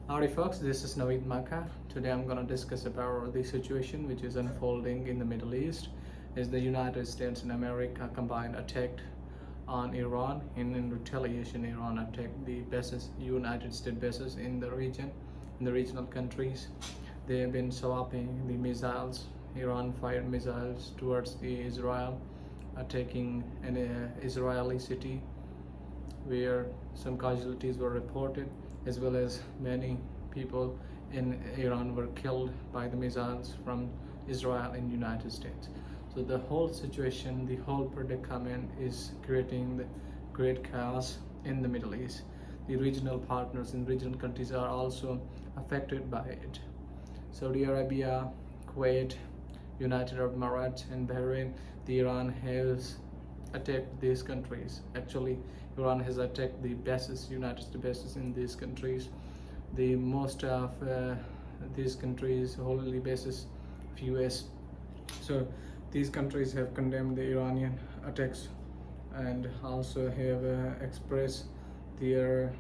Howdy folks, this is Naveed Maka. Today I'm going to discuss about the situation which is unfolding in the Middle East as the United States and America combined attacked on Iran. In retaliation, Iran attacked the bases, United States bases in the region, in the regional countries. They have been swapping the missiles. Iran fired missiles towards the Israel, attacking an Israeli city where some casualties were reported, as well as many people in Iran were killed by the missiles from Israel and United States. So the whole situation, the whole predicament is creating the great chaos in the Middle East. The regional partners in regional countries are also affected by it. Saudi Arabia, Kuwait, United Arab Emirates and Bahrain, the Iran has attacked these countries. Actually, Iran has attacked the bases, United States bases in these countries. The most of these countries wholly bases of US. So these countries have condemned the Iranian attacks and also have expressed their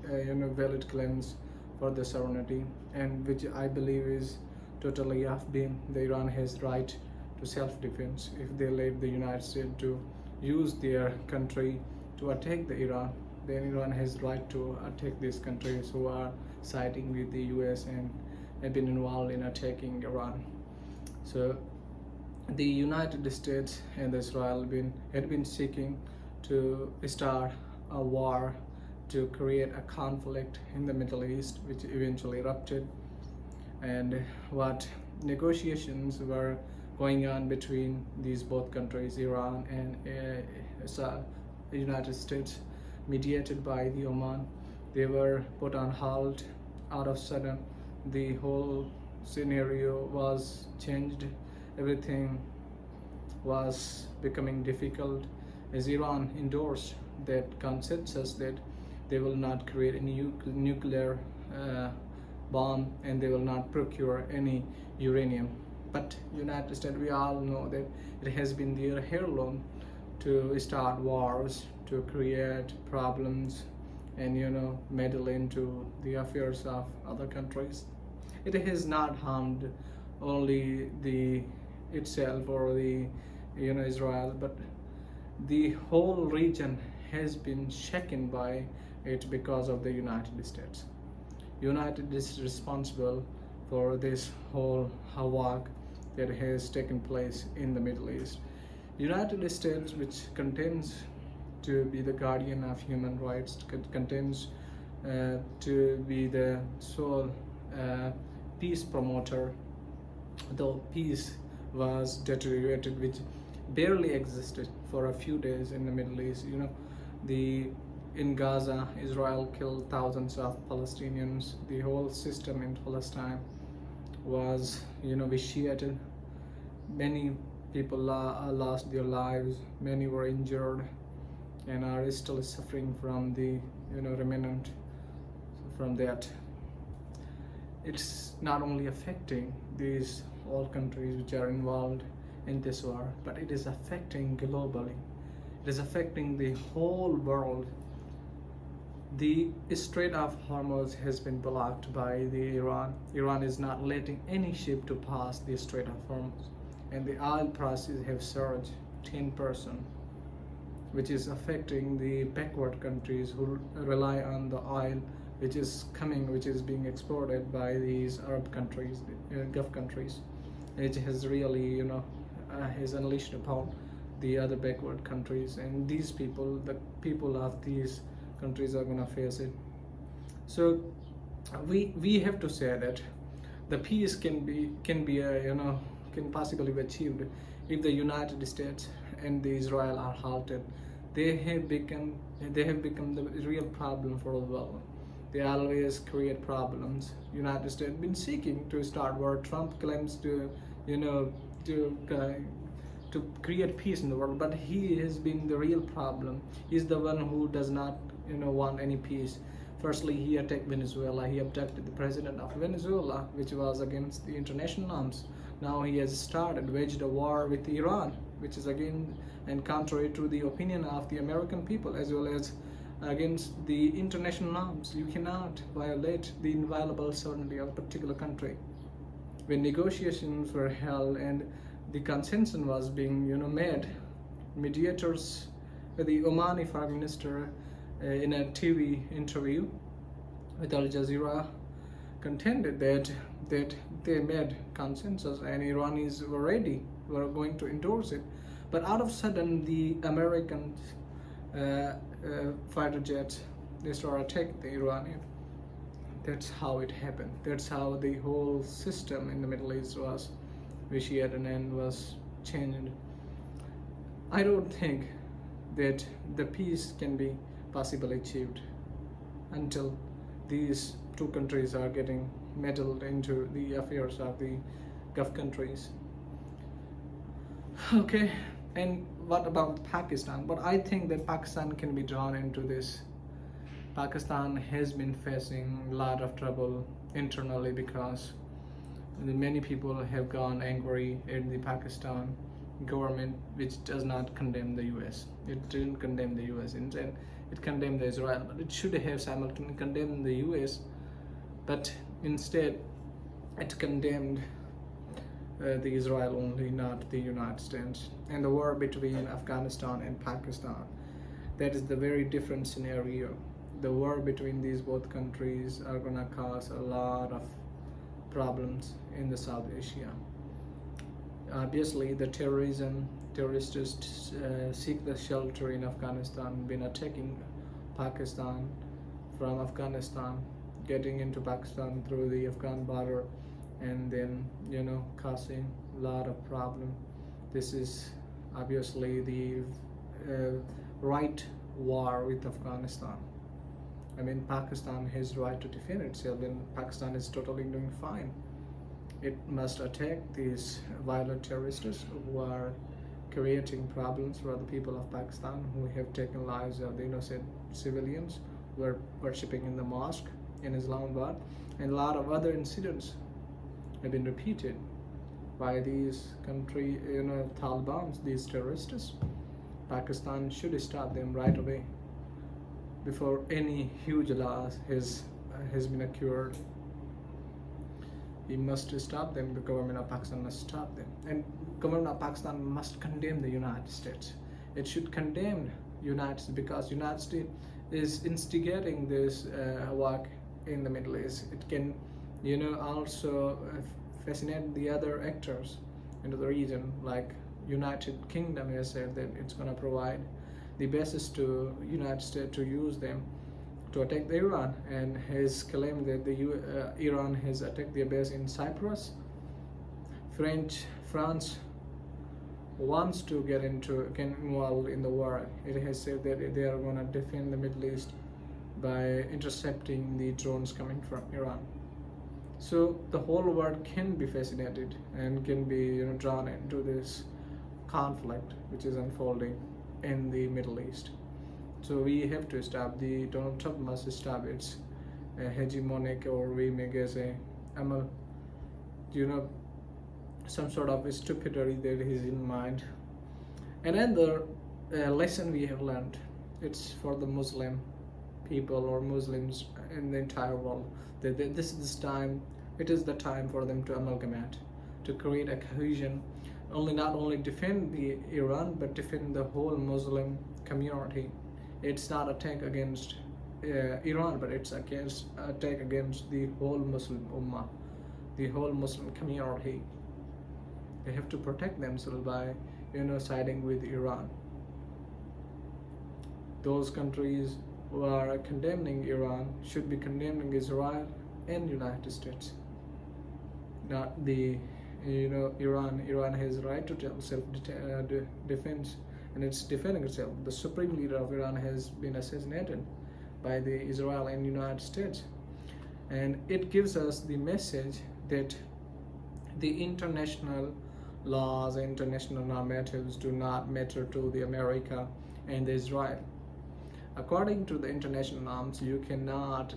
valid claims for the sovereignty, and which I believe is totally off beam. The Iran has right to self-defense. If they leave the United States to use their country to attack the Iran, then Iran has right to attack these countries who are siding with the US and have been involved in attacking Iran. So the United States and Israel had been seeking to start a war to create a conflict in the Middle East, which eventually erupted. And what negotiations were going on between these both countries, Iran and the United States, mediated by the Oman, they were put on hold. Out of sudden, the whole scenario was changed. Everything was becoming difficult as Iran endorsed that consensus that they will not create any nuclear bomb and they will not procure any uranium. But United States, we all know that it has been their heirloom to start wars, to create problems and meddle into the affairs of other countries. It has not harmed only the itself or the Israel, but the whole region has been shaken by it because of the United States. United is responsible for this whole havoc that has taken place in the Middle East. United States, which contains to be the guardian of human rights, contains to be the sole peace promoter, though peace was deteriorated, which barely existed for a few days in the Middle East. In Gaza, Israel killed thousands of Palestinians. The whole system in Palestine was vitiated. Many people lost their lives, many were injured and are still suffering from the remnant from that. It's not only affecting these all countries which are involved in this war, but it is affecting globally. It is affecting the whole world. The Strait of Hormuz has been blocked by the Iran. Iran is not letting any ship to pass the Strait of Hormuz, and the oil prices have surged 10%, which is affecting the backward countries who rely on the oil which is being exported by these Arab countries, Gulf countries. It has really has unleashed upon the other backward countries, and these people, the people of these countries, are going to face it. So we have to say that the peace can possibly be achieved if the United States and the Israel are halted. They have become the real problem for the world. They always create problems. United States been seeking to start war. Trump claims to create peace in the world, but he has been the real problem. He's the one who does not want any peace. Firstly, he attacked Venezuela. He abducted the president of Venezuela, which was against the international norms. Now he has waged a war with Iran, which is again and contrary to the opinion of the American people, as well as against the international norms. You cannot violate the inviolable sovereignty of a particular country. When negotiations were held and the consensus was being made, mediators, the Omani Prime Minister in a TV interview with Al Jazeera contended that they made consensus and Iranis were going to endorse it. But out of sudden, the American fighter jets, they started attacking the Iranian. That's how it happened. That's how the whole system in the Middle East was vitiated and was changed. I don't think that the peace can be possibly achieved until these two countries are getting meddled into the affairs of the Gulf countries. Okay, and what about Pakistan? But I think that Pakistan can be drawn into this. Pakistan has been facing a lot of trouble internally because many people have gone angry at the Pakistan government, which does not condemn the US. It didn't condemn the US. Instead, it condemned Israel. But it should have simultaneously condemned the US. But instead, it condemned the Israel only, not the United States. And the war between Afghanistan and Pakistan, that is the very different scenario. The war between these both countries are gonna cause a lot of problems in the South Asia. Obviously, the terrorists seek the shelter in Afghanistan, been attacking Pakistan from Afghanistan, getting into Pakistan through the Afghan border, and then causing a lot of problem. This is obviously the right war with Afghanistan. I mean, Pakistan has right to defend itself, and Pakistan is totally doing fine. It must attack these violent terrorists who are creating problems for the people of Pakistan, who have taken lives of the innocent civilians who are worshipping in the mosque in Islamabad, and a lot of other incidents have been repeated by these Taliban, these terrorists. Pakistan should stop them right away before any huge loss has been occurred. We must stop them. The government of Pakistan must stop them, and government of Pakistan must condemn the United States. It should condemn United States because United States is instigating this work in the Middle East. It can, also fascinate the other actors into the region, like United Kingdom has said that it's going to provide the basis to United States to use them to attack the Iran, and has claimed that Iran has attacked their base in Cyprus. France wants to get involved in the war. It has said that they are going to defend the Middle East by intercepting the drones coming from Iran. So the whole world can be fascinated and can be drawn into this conflict which is unfolding in the Middle East. So we have to stop. The Donald Trump must stop its hegemonic, or we may guess some sort of stupidity that is in mind. Another lesson we have learned, it's for the Muslim people or Muslims in the entire world, that it is the time for them to amalgamate, to create a cohesion, not only defend the Iran but defend the whole Muslim community. It's not attack against Iran, but it's attack against the whole Muslim Ummah, the whole Muslim community. They have to protect themselves by siding with Iran. Those countries who are condemning Iran should be condemning Israel and United States, not the Iran. Iran has a right to self-defense, and it's defending itself. The supreme leader of Iran has been assassinated by the Israel and United States, and it gives us the message that the international laws, international normatives do not matter to the America and the Israel. According to the international norms, you cannot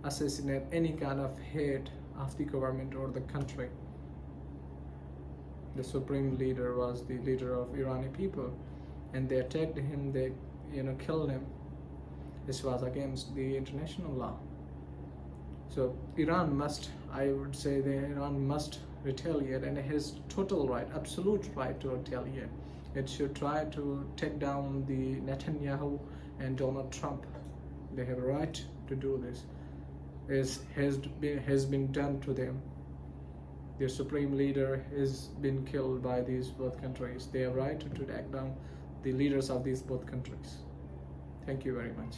assassinate any kind of head of the government or the country. The supreme leader was the leader of Iranian people, and they attacked him, they killed him. This was against the international law. So Iran must, I would say, Iran must retaliate, and it has total right, absolute right to retaliate. It should try to take down the Netanyahu and Donald Trump. They have a right to do this. It has been done to them. Their supreme leader has been killed by these both countries. They have right to take down the leaders of these both countries. Thank you very much.